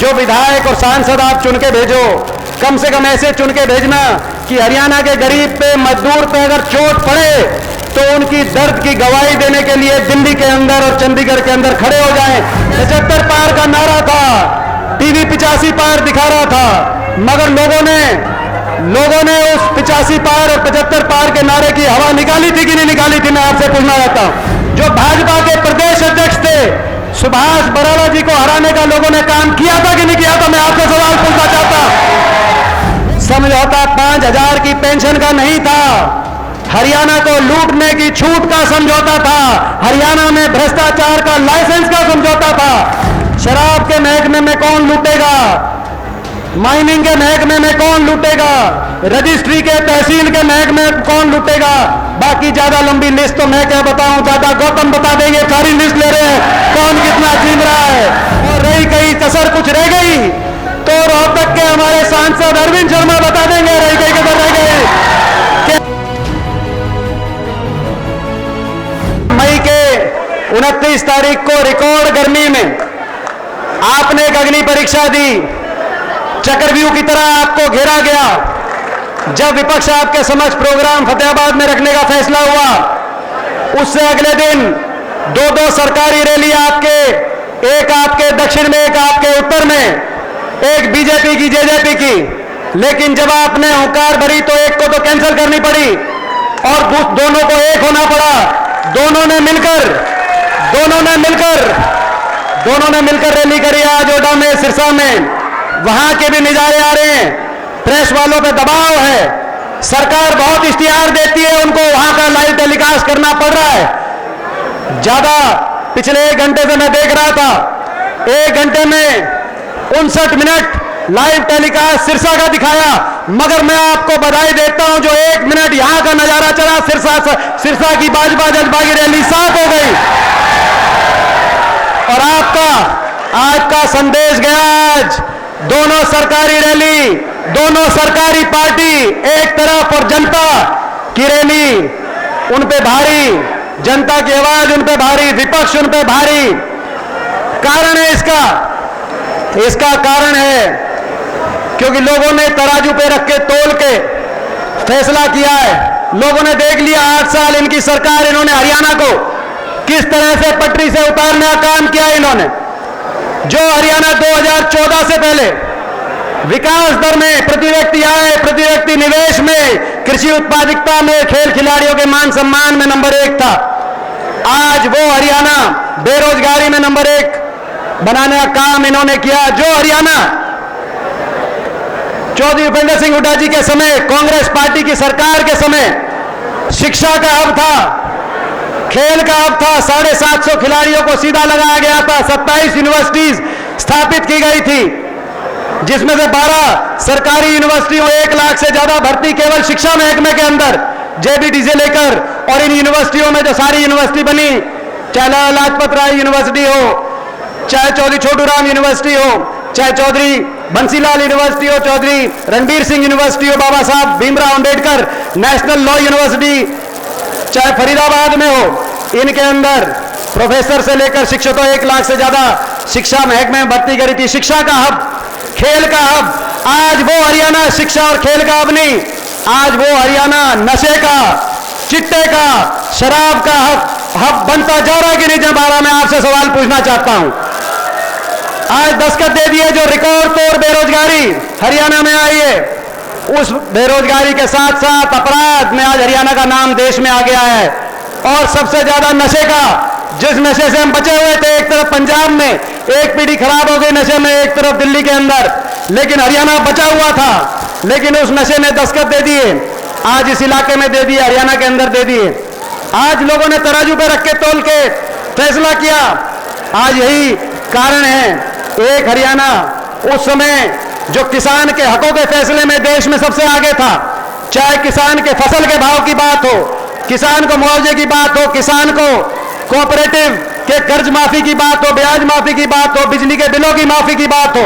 जो विधायक और सांसद आप चुन के भेजो, कम से कम ऐसे चुन के भेजना कि हरियाणा के गरीब पे, मजदूर पे अगर चोट पड़े तो उनकी दर्द की गवाही देने के लिए दिल्ली के अंदर और चंडीगढ़ के अंदर खड़े हो जाएं। 75 पार का नारा था, टीवी 85 पार दिखा रहा था, मगर लोगों ने उस 85 पार और 75 पार के नारे की हवा निकाली थी कि नहीं निकाली थी? मैं आपसे पूछना चाहता हूं। जो भाजपा के प्रदेश अध्यक्ष थे सुभाष बराला जी को हराने का लोगों ने काम किया था कि नहीं किया था? मैं आपसे सवाल पूछना चाहता हूं। समझौता 5,000 की पेंशन का नहीं था, हरियाणा को लूटने की छूट का समझौता था, हरियाणा में भ्रष्टाचार का लाइसेंस का समझौता था। शराब के महकमे में कौन लूटेगा, माइनिंग के महकमे में कौन लूटेगा, रजिस्ट्री के, तहसील के महकमे में कौन लूटेगा? बाकी ज्यादा लंबी लिस्ट तो मैं क्या बताऊं, दादा गौतम बता देंगे, सारी लिस्ट ले रहे हैं कौन कितना छीन रहा है। और रही कहीं कसर कुछ रह गई तो रोहतक के हमारे सांसद अरविंद शर्मा बता देंगे रही कहीं कसर रह गई। मई के 29 तारीख को रिकॉर्ड गर्मी में आपने एक अग्नि परीक्षा दी, चक्रव्यूह की तरह आपको घेरा गया। जब विपक्ष आपके समक्ष प्रोग्राम फतेहाबाद में रखने का फैसला हुआ, उससे अगले दिन 2-2 सरकारी रैली आपके, एक आपके दक्षिण में, एक आपके उत्तर में, एक बीजेपी की, जेजेपी की। लेकिन जब आपने हुंकार भरी तो एक को तो कैंसिल करनी पड़ी और दोनों को एक होना पड़ा। दोनों ने मिलकर रैली करी आज ओडा में, सिरसा में। वहां के भी नजारे आ रहे हैं, प्रेस वालों पे दबाव है, सरकार बहुत इश्तिहार देती है, उनको वहां का लाइव टेलीकास्ट करना पड़ रहा है। ज्यादा पिछले 1 घंटे से मैं देख रहा था, 1 घंटे में 59 मिनट लाइव टेलीकास्ट सिरसा का दिखाया, मगर मैं आपको बधाई देता हूं जो 1 मिनट यहां का नजारा चला, सिरसा की बाजपा जज्बा की रैली साफ हो गई और आज का संदेश गया। आज दोनों सरकारी रैली, दोनों सरकारी पार्टी एक तरफ और जनता की रैली उन पे भारी, जनता की आवाज उन पे भारी, विपक्ष उन पे भारी। कारण है इसका कारण है क्योंकि लोगों ने तराजू पे रख के तोल के फैसला किया है। लोगों ने देख लिया 8 साल इनकी सरकार, इन्होंने हरियाणा को किस तरह से पटरी से उतारने का काम किया। इन्होंने जो हरियाणा 2014 से पहले विकास दर में, प्रति व्यक्ति आय, प्रति व्यक्ति निवेश में, कृषि उत्पादकता में, खेल खिलाड़ियों के मान सम्मान में नंबर 1 था, आज वो हरियाणा बेरोजगारी में नंबर 1 बनाने का काम इन्होंने किया। जो हरियाणा चौधरी भूपेंद्र सिंह हुड्डा जी के समय, कांग्रेस पार्टी की सरकार के समय शिक्षा का हब था, खेल का हब था, 750 खिलाड़ियों को सीधा लगाया गया था, 27 यूनिवर्सिटीज स्थापित की गई थी, जिसमें से 12 सरकारी यूनिवर्सिटियों, 1 लाख से ज्यादा भर्ती केवल शिक्षा महकमे के अंदर, जेबीटी से लेकर। और इन यूनिवर्सिटियों में जो सारी यूनिवर्सिटी बनी, चाहे लाला लाजपत राय यूनिवर्सिटी हो, चाहे चौधरी छोटू राम यूनिवर्सिटी हो, चाहे चौधरी बंसीलाल यूनिवर्सिटी हो, चौधरी रणबीर सिंह यूनिवर्सिटी हो, बाबा Saheb Bhimrao Ambedkar national law university, चाहे फरीदाबाद में हो, इनके अंदर प्रोफेसर से लेकर शिक्षकों 1 लाख से ज्यादा शिक्षा महकमे में भर्ती करी थी। शिक्षा का हब, खेल का हब। आज वो हरियाणा शिक्षा और खेल का हब नहीं, आज वो हरियाणा नशे का, चिट्टे का, शराब का हब बनता जा रहा है कि नहीं? जब मैं आपसे सवाल पूछना चाहता हूं। आज दस्तखत दे दिए जो रिकॉर्ड तोड़ बेरोजगारी हरियाणा में आई है, उस बेरोजगारी के साथ साथ अपराध में आज हरियाणा का नाम देश में आ गया है। और सबसे ज्यादा नशे का, जिस नशे से हम बचे हुए थे, एक तरफ पंजाब में एक पीढ़ी खराब हो गई नशे में, एक तरफ दिल्ली के अंदर, लेकिन हरियाणा बचा हुआ था। लेकिन उस नशे ने दस्तखत दे दिए, आज इस इलाके में दे दिए, हरियाणा के अंदर दे दिए। आज लोगों ने तराजू पे रख के तोल के फैसला किया। आज यही कारण है। एक हरियाणा उस समय जो किसान के हकों के फैसले में देश में सबसे आगे था, चाहे किसान के फसल के भाव की बात हो, किसान को मुआवजे की बात हो, किसान को कोऑपरेटिव के कर्ज माफी की बात हो, ब्याज माफी की बात हो, बिजली के बिलों की माफी की बात हो,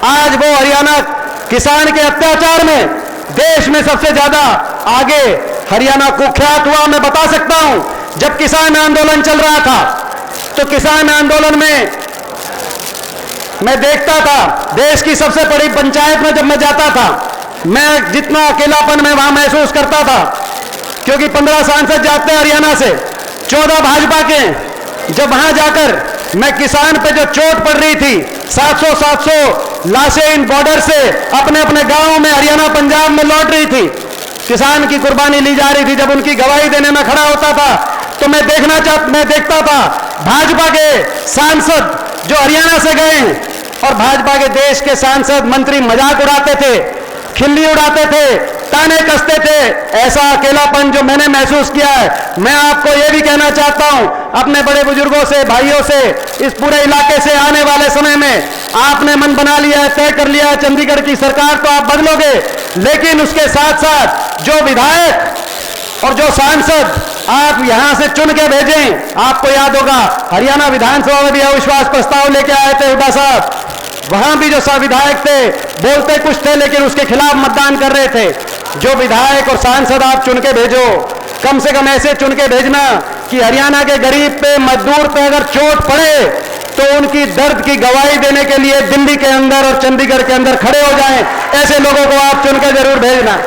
आज वो हरियाणा किसान के अत्याचार में देश में सबसे ज्यादा आगे हरियाणा कुख्यात हुआ। मैं बता सकता हूं, जब किसान आंदोलन चल रहा था तो किसान आंदोलन में मैं देखता था देश की सबसे बड़ी पंचायत में जब मैं जाता था, मैं जितना अकेलापन मैं वहां महसूस करता था, क्योंकि 15 सांसद जाते हैं हरियाणा से, 14 भाजपा के। जब वहां जाकर मैं किसान पे जो चोट पड़ रही थी, 700 लाशें इन बॉर्डर से अपने अपने गांवों में हरियाणा पंजाब में लौट रही थी, किसान की कुर्बानी ली जा रही थी। जब उनकी गवाही देने में खड़ा होता था तो मैं देखता था भाजपा के सांसद जो हरियाणा से गए हैं, और भाजपा के देश के सांसद मंत्री मजाक उड़ाते थे, खिल्ली उड़ाते थे, ताने कसते थे। ऐसा अकेलापन जो मैंने महसूस किया है, मैं आपको यह भी कहना चाहता हूं अपने बड़े बुजुर्गों से, भाइयों से, इस पूरे इलाके से आने वाले समय में आपने मन बना लिया है, तय कर लिया है, चंडीगढ़ की सरकार तो आप बदलोगे, लेकिन उसके साथ साथ जो विधायक और जो सांसद आप यहां से चुन के भेजें। आपको याद होगा हरियाणा विधानसभा में भी अविश्वास प्रस्ताव लेके आए थे हुड्डा साहब, वहां भी जो विधायक थे बोलते कुछ थे लेकिन उसके खिलाफ मतदान कर रहे थे। जो विधायक और सांसद आप चुन के भेजो, कम से कम ऐसे चुन के भेजना कि हरियाणा के गरीब पे, मजदूर पे अगर चोट पड़े तो उनकी दर्द की गवाही देने के लिए दिल्ली के अंदर और चंडीगढ़ के अंदर खड़े हो जाएं। ऐसे लोगों को आप चुन के जरूर भेजना।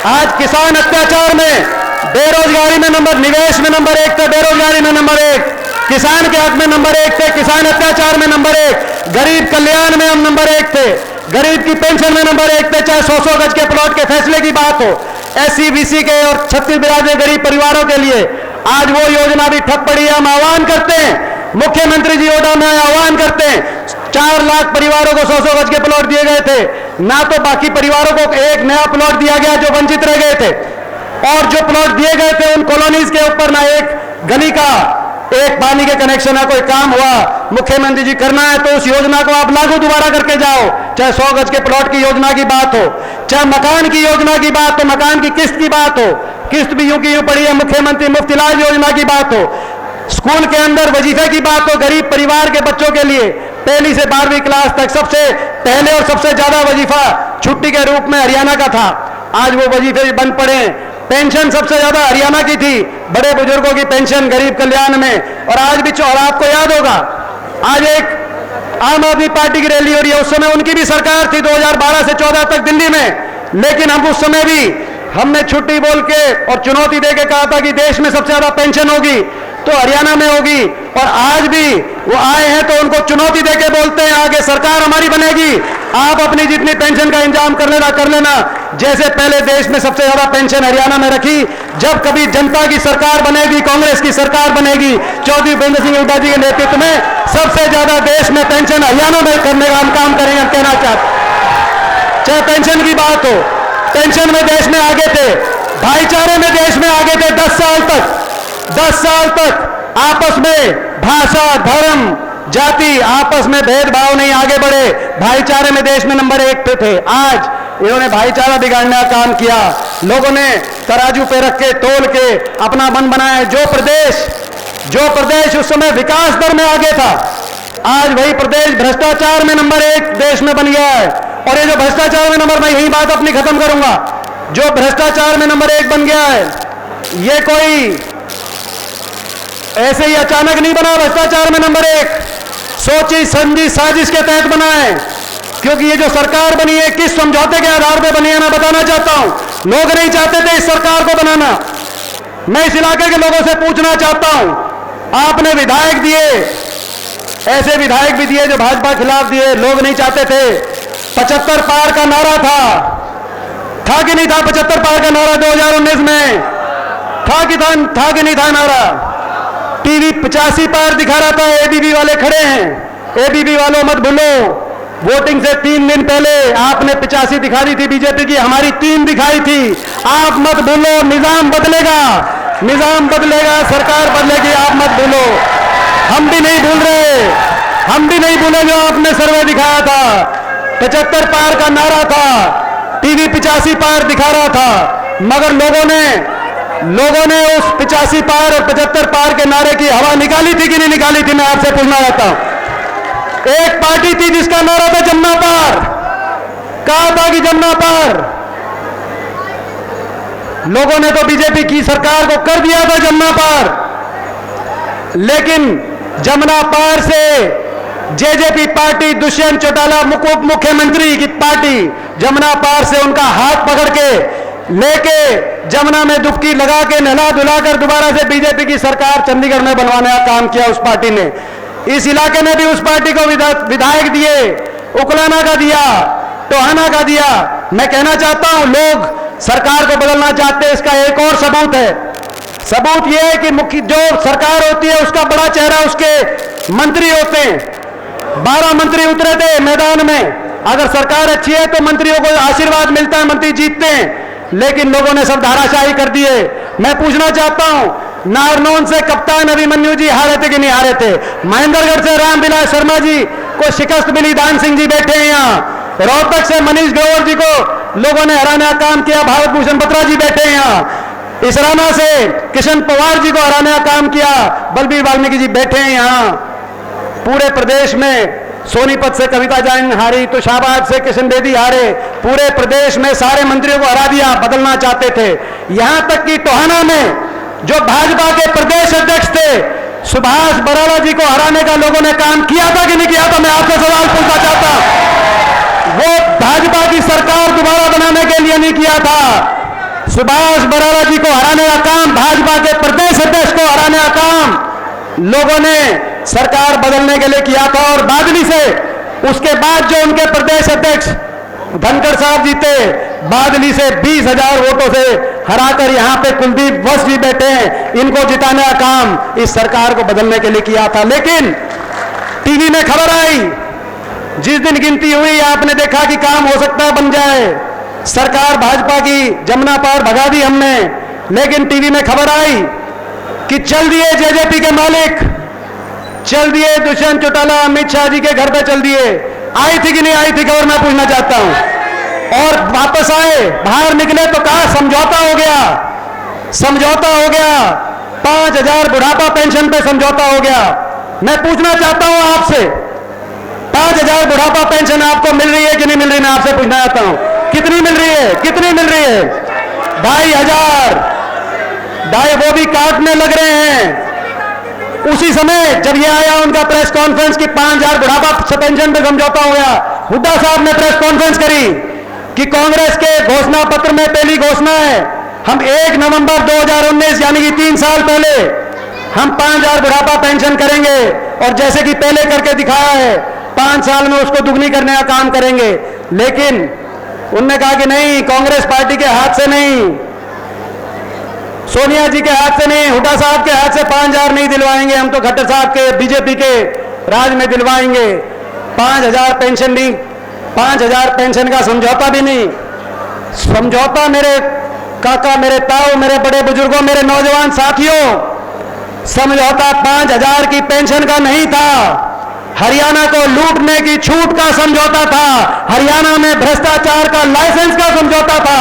आज किसान अत्याचार में, बेरोजगारी में निवेश में नंबर 1 थे, बेरोजगारी में नंबर 1, किसान के हक में नंबर 1 थे, किसान अत्याचार में नंबर 1, गरीब कल्याण में हम नंबर 1 थे, गरीब की पेंशन में नंबर 1 थे। चाहे 100 गज के प्लॉट के फैसले की बात हो, SC BC के और 36 बिरादरी गरीब परिवारों के लिए आज वो योजना भी ठप पड़ी है। हम आह्वान करते हैं, मुख्यमंत्री जी ओडा में आह्वान करते हैं, 4 लाख परिवारों को 100 गज के प्लॉट दिए गए थे, ना तो बाकी परिवारों को एक नया प्लॉट दिया गया जो वंचित रह गए थे, और जो प्लॉट दिए गए थे उन कॉलोनीज के ऊपर ना एक गली का, एक पानी के कनेक्शन का कोई काम हुआ। मुख्यमंत्री जी करना है तो उस योजना को आप लागू दोबारा करके जाओ, चाहे 100 गज के प्लॉट की योजना की बात हो, चाहे मकान की योजना की बात हो, मकान की किस्त की बात हो, किस्त भी यूं की यूं पड़ी है, मुख्यमंत्री मुफ्त इलाज योजना की बात हो, स्कूल के अंदर वजीफे की बात हो, गरीब परिवार के बच्चों के लिए 1ली से 12वीं क्लास तक सबसे पहले और सबसे ज्यादा वजीफा छुट्टी के रूप में हरियाणा का था। आज वो वजीफे बंद पड़े। पेंशन सबसे ज्यादा हरियाणा की थी, बड़े बुजुर्गों की पेंशन गरीब कल्याण में। और आज भी, और आपको याद होगा आज एक आम आदमी पार्टी की रैली हो रही है, उस समय उनकी भी सरकार थी 2012 से 14 तक दिल्ली में, लेकिन हम उस समय भी हमने छुट्टी बोल के और चुनौती दे के कहा था कि देश में सबसे ज्यादा पेंशन होगी तो हरियाणा में होगी। और आज भी वो आए हैं तो उनको चुनौती दे के बोलते हैं आगे सरकार हमारी बनेगी, आप अपनी जितनी पेंशन का इंतजाम कर लेना, जैसे पहले देश में सबसे ज्यादा पेंशन हरियाणा में रखी। जब कभी जनता की सरकार बनेगी, कांग्रेस की सरकार बनेगी, चौधरी भूपेंद्र सिंह हुड्डा जी के नेतृत्व में सबसे ज्यादा देश में पेंशन हरियाणा में करने का हम काम करेंगे, हम कहना चाहते। चाहे पेंशन की बात हो, पेंशन में देश में आगे थे, भाईचारे में देश में आगे थे। 10 साल तक आपस में भाषा, धर्म, जाति, आपस में भेदभाव नहीं, आगे बढ़े, भाईचारे में देश में नंबर 1 पे थे। आज इन्होंने भाईचारा बिगाड़ने का काम किया, लोगों ने तराजू पे रख के तोल के अपना मन बनाया। जो प्रदेश उस समय विकास दर में आगे था, आज वही प्रदेश भ्रष्टाचार में नंबर 1 देश में बन गया है। और ये जो भ्रष्टाचार में नंबर, मैं यही बात अपनी खत्म करूंगा, जो भ्रष्टाचार में नंबर 1 बन गया है, ये कोई ऐसे ही अचानक नहीं बना। भ्रष्टाचार में नंबर 1 सोची समझी साजिश के तहत बना है, क्योंकि ये जो सरकार बनी है किस समझौते के आधार पर बनी है मैं बताना चाहता हूं। लोग नहीं चाहते थे इस सरकार को बनाना। मैं इस इलाके के लोगों से पूछना चाहता हूं, आपने विधायक दिए, ऐसे विधायक भी दिए जो भाजपा खिलाफ दिए, लोग नहीं चाहते थे। 75 पार का नारा था कि नहीं था? 75 पार का नारा 2019 में था कि नहीं था नारा? टीवी 85 पार दिखा रहा था। एबीवी वाले खड़े हैं, एबीवी वालों मत भूलो, वोटिंग से 3 दिन पहले आपने 85 दिखा दी थी बीजेपी की, हमारी 3 दिखाई थी। आप मत भूलो, निजाम बदलेगा, सरकार बदलेगी, आप मत भूलो। हम भी नहीं भूले जो आपने सर्वे दिखाया था। 75 पार का नारा था, टीवी 85 पार दिखा रहा था, मगर लोगों ने उस 85 पार और 75 पार के नारे की हवा निकाली थी कि नहीं निकाली थी? मैं आपसे पूछना चाहता हूं। एक पार्टी थी जिसका नारा था जमना पार, कहा था कि जमना पार। लोगों ने तो बीजेपी की सरकार को कर दिया था जमना पार, लेकिन जमना पार से जेजेपी पार्टी, दुष्यंत चौटाला मुख्यमंत्री की पार्टी जमुना पार से उनका हाथ पकड़ के लेके जमुना में डुबकी लगा के नहला धुलाकर दोबारा से बीजेपी की सरकार चंडीगढ़ में बनवाने का काम किया उस पार्टी ने। इस इलाके में भी उस पार्टी को विधायक दिए, उकलाना का दिया, टोहाना का दिया। मैं कहना चाहता हूं लोग सरकार को बदलना चाहते हैं, इसका एक और सबूत है। सबूत यह है कि मुख्य जो सरकार होती है उसका बड़ा चेहरा उसके मंत्री होते हैं। 12 मंत्री उतरे थे मैदान में। अगर सरकार अच्छी है तो मंत्रियों को आशीर्वाद मिलता है, मंत्री जीतते हैं, लेकिन लोगों ने सब धाराशाही कर दिए। मैं पूछना चाहता हूं, नारनौन से कप्तान अभिमन्यु जी हारे थे कि नहीं हारे थे? महेंद्रगढ़ से रामविलास शर्मा जी को शिकस्त मिली, दान सिंह जी बैठे हैं यहाँ। रोहतक से मनीष ग्रोवर जी को लोगों ने हराने का काम किया, भारत भूषण बत्रा जी बैठे हैं यहाँ। इसराना से किशन पवार जी को हराने का काम किया, बलबीर वाल्मीकि जी बैठे हैं यहाँ। पूरे प्रदेश में सोनीपत से कविता जैन हारी तो शाहबाद से किशन बेदी हारे। पूरे प्रदेश में सारे मंत्रियों को हरा दिया, बदलना चाहते थे। यहां तक कि टोहाना में जो भाजपा के प्रदेश अध्यक्ष थे सुभाष बराला जी को हराने का लोगों ने काम किया था कि नहीं किया था? मैं आपसे सवाल पूछना चाहता हूं। वो भाजपा की सरकार दोबारा बनाने के लिए नहीं किया था। सुभाष बराला जी को हराने का काम, भाजपा के प्रदेश अध्यक्ष को हराने का काम लोगों ने सरकार बदलने के लिए किया था। और बादली से उसके बाद जो उनके प्रदेश अध्यक्ष धनखड़ साहब जीते, बादली से 20,000 वोटों से हराकर यहां पे कुलदीप वत्स जी बैठे हैं, इनको जिताने का काम इस सरकार को बदलने के लिए किया था। लेकिन टीवी में खबर आई, जिस दिन गिनती हुई आपने देखा कि काम हो सकता है बन जाए, सरकार भाजपा की जमुना पार भगा दी हमने। लेकिन टीवी में खबर आई कि चल दिए जेजेपी के मालिक, चल दिए दुष्यंत चौटाला अमित शाह जी के घर पे चल दिए। आई थी कि नहीं आई थी खबर? मैं पूछना चाहता हूं। और वापस आए, बाहर निकले तो कहा समझौता हो गया, समझौता हो गया, 5,000 बुढ़ापा पेंशन पे समझौता हो गया। मैं पूछना चाहता हूं आपसे, 5,000 बुढ़ापा पेंशन आपको मिल रही है कि नहीं मिल रही? मैं आपसे पूछना चाहता हूं, कितनी मिल रही है? कितनी मिल रही है? 2,500। वो भी काटने लग रहे हैं। उसी समय जब ये आया उनका प्रेस कॉन्फ्रेंस की 5,000 बुढ़ापा पेंशन पे समझौता हो गया, हुड्डा साहब ने प्रेस कॉन्फ्रेंस करी कि कांग्रेस के घोषणा पत्र में पहली घोषणा है, हम 1 नवंबर 2019 यानी कि 3 साल पहले हम 5,000 बुढ़ापा पेंशन करेंगे। और जैसे कि पहले करके दिखाया है, 5 साल में उसको दुगनी करने का काम करेंगे। लेकिन उन्होंने कहा कि नहीं, कांग्रेस पार्टी के हाथ से नहीं, सोनिया जी के हाथ से नहीं, हुड्डा साहब के हाथ से 5,000 नहीं दिलवाएंगे, हम तो खट्टर साहब के बीजेपी के राज में दिलवाएंगे। 5,000 पेंशन नहीं, 5,000 पेंशन का समझौता भी नहीं। समझौता मेरे काका, मेरे ताऊ, मेरे बड़े बुजुर्गों, मेरे नौजवान साथियों, समझौता 5,000 की पेंशन का नहीं था, हरियाणा को लूटने की छूट का समझौता था, हरियाणा में भ्रष्टाचार का लाइसेंस का समझौता था,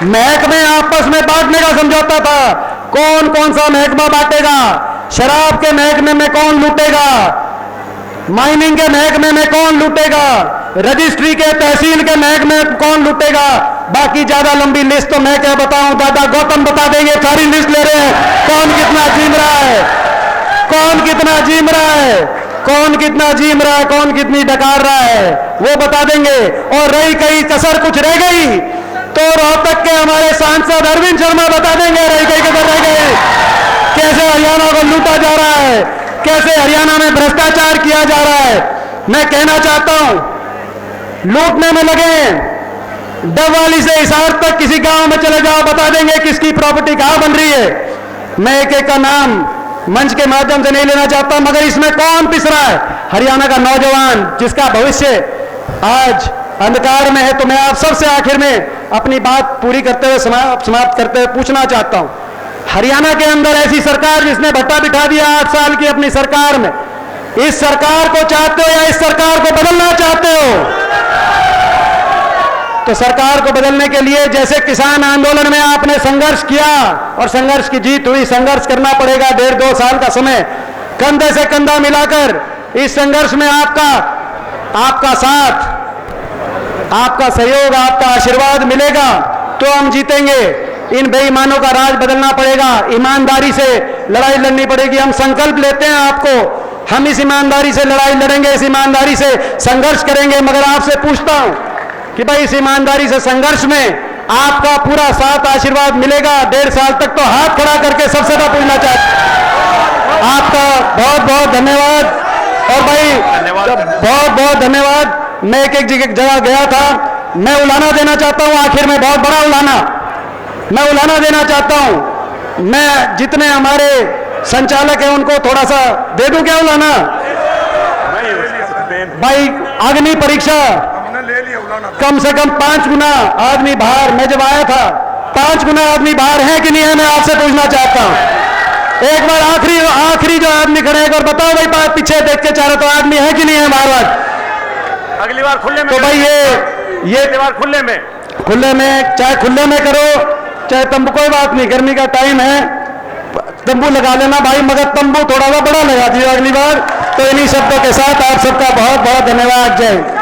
महकमे आपस में बांटने का समझौता था। कौन कौन सा महकमा बांटेगा? शराब के महकमे में कौन लूटेगा? माइनिंग के महकमे में कौन लूटेगा? रजिस्ट्री के, तहसील के महकमे में कौन लूटेगा? बाकी ज्यादा लंबी लिस्ट तो मैं क्या बताऊं, दादा गौतम बता देंगे। सारी लिस्ट ले रहे हैं, कौन कितना जीम रहा है, कौन कितना जीम रहा है, कौन कितना जीम रहा है, कौन कितनी डकार रहा है, वो बता देंगे। और रही कहीं कसर कुछ रह गई तो रोहतक के हमारे सांसद अरविंद शर्मा बता देंगे रही कहीं कसर रह गई, कैसे हरियाणा को लूटा जा रहा है, कैसे हरियाणा में भ्रष्टाचार किया जा रहा है। मैं कहना चाहता हूं, लूटने में लगे, डबवाली से हिसार तक किसी गांव में चले जाओ, बता देंगे किसकी प्रॉपर्टी कहां बन रही है। मैं एक एक का नाम मंच के माध्यम से नहीं लेना चाहता, मगर इसमें कौन पिस रहा है? हरियाणा का नौजवान जिसका भविष्य आज अंधकार में है। तो मैं आप सबसे आखिर में अपनी बात पूरी करते हुए समाप्त करते हुए पूछना चाहता हूं, हरियाणा के अंदर ऐसी सरकार जिसने भट्टा बिठा दिया 8 साल की अपनी सरकार में, इस सरकार को चाहते हो या इस सरकार को बदलना चाहते हो? तो सरकार को बदलने के लिए जैसे किसान आंदोलन में आपने संघर्ष किया और संघर्ष की जीत हुई, संघर्ष करना पड़ेगा 1.5-2 साल का समय, कंधे से कंधा मिलाकर इस संघर्ष में आपका साथ, आपका सहयोग, आपका आशीर्वाद मिलेगा तो हम जीतेंगे। इन बेईमानों का राज बदलना पड़ेगा, ईमानदारी से लड़ाई लड़नी पड़ेगी। हम संकल्प लेते हैं आपको हम इस ईमानदारी से लड़ाई लड़ेंगे, इस ईमानदारी से संघर्ष करेंगे। मगर आपसे पूछता हूं कि भाई इस ईमानदारी से संघर्ष में आपका पूरा साथ आशीर्वाद मिलेगा 1.5 साल तक? तो हाथ खड़ा करके सबसे ज्यादा पूछना चाहता आपका बहुत बहुत धन्यवाद। और भाई बहुत बहुत धन्यवाद। मैं एक जगह गया था, मैं उलाना देना चाहता हूं आखिर में, बहुत बड़ा उलाना मैं उलाना देना चाहता हूं। मैं जितने हमारे संचालक हैं उनको थोड़ा सा दे दूं क्या उलाना? भाई अग्नि परीक्षा कम से कम 5 गुना आदमी बाहर, मैं जब आया था 5 गुना आदमी बाहर है कि नहीं है, मैं आपसे पूछना चाहता हूं। एक बार आखिरी जो आदमी खड़े हैं, एक बार बताओ भाई पीछे देख के चारों तो आदमी है कि नहीं है बार? अगली बार खुले में। तो भाई ये अगली बार खुले में, चाहे खुले में करो चाहे तंबू, कोई बात नहीं, गर्मी का टाइम है, तंबू लगा लेना भाई, मगर तंबू थोड़ा सा बड़ा लगा दिया अगली बार। तो इन्हीं शब्दों के साथ आप सबका बहुत बहुत धन्यवाद। जय हिंद।